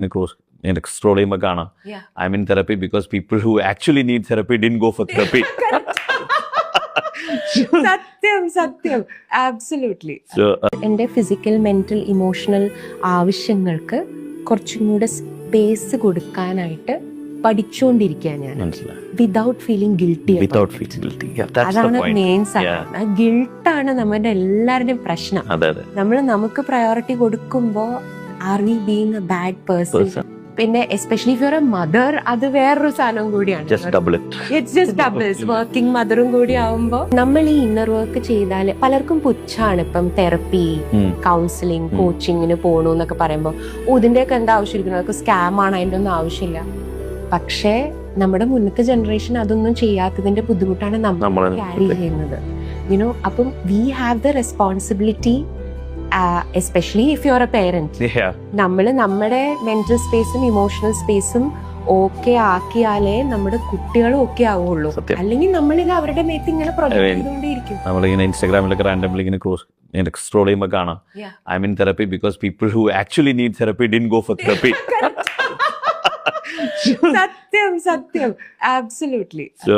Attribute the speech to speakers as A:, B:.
A: scroll ചെയ്യുമ്പോൾ കാണാം I'm in therapy because people who actually need therapy didn't go for therapy.
B: സത്യം absolutely.
A: So,
B: എൻ്റെ physical mental emotional ആവശ്യങ്ങൾക്ക് കുറച്ചും കൂടെ സ്പേസ് കൊടുക്കാനായിട്ട് പഠിച്ചുകൊണ്ടിരിക്കുക ഞാൻ, without feeling guilty.
A: without feeling guilty. Yeah, that's the
B: അതാണ്
A: point.
B: മെയിൻ സാധനം. ഗിൽട്ടാണ് നമ്മുടെ എല്ലാവരുടെയും പ്രശ്നം.
A: അതെ.
B: നമുക്ക് പ്രയോറിറ്റി കൊടുക്കുമ്പോൾ are we being a bad person? പിന്നെ especially if you are a mother, അത് വേറൊരു സാധനം കൂടിയാണ്.
A: Just double it.
B: It's just doubles. Working മദറും കൂടി ആവുമ്പോൾ നമ്മൾ ഈ ഇന്നർ വർക്ക് ചെയ്താൽ പലർക്കും പുച്ഛാണ്. ഇപ്പം തെറപ്പി, കൗൺസിലിംഗ്, കോച്ചിങ്ങിന് പോകണു എന്നൊക്കെ പറയുമ്പോൾ ഇതിന്റെയൊക്കെ എന്താ ആവശ്യമിരിക്കുന്നു, അതൊക്കെ സ്കാം ആണ്, അതിന്റെ ഒന്നും ആവശ്യമില്ല. പക്ഷേ നമ്മുടെ മുന്നത്തെ ജനറേഷൻ അതൊന്നും ചെയ്യാത്തതിന്റെ ബുദ്ധിമുട്ടാണ് നമ്മൾ ക്യാരി ചെയ്യുന്നത്. യുനോ, അപ്പം we have the responsibility, especially if you are A parent. നമ്മൾ നമ്മുടെ മെന്റൽ സ്പേസും ഇമോഷണൽ സ്പേസും ഓക്കെ ആക്കിയാലേ നമ്മുടെ കുട്ടികളും ഓക്കെ ആവുള്ളൂ. അല്ലെങ്കിൽ നമ്മളിത് അവരുടെ മേത്ത് ഇങ്ങനെ പ്രൊജക്ട് ചെയ്തുകൊണ്ടേയിരിക്കും.
A: നമ്മളിങ്ങനെ ഇൻസ്റ്റാഗ്രാമിലൊക്കെ റാൻഡംലി ഇങ്ങനെ സ്ക്രോൾ ചെയ്യുമ്പോൾ കാണാം I'm in therapy because people who actually need therapy didn't go for therapy.
B: സത്യം ആബ്സല്യൂട്ട്ലി.
A: So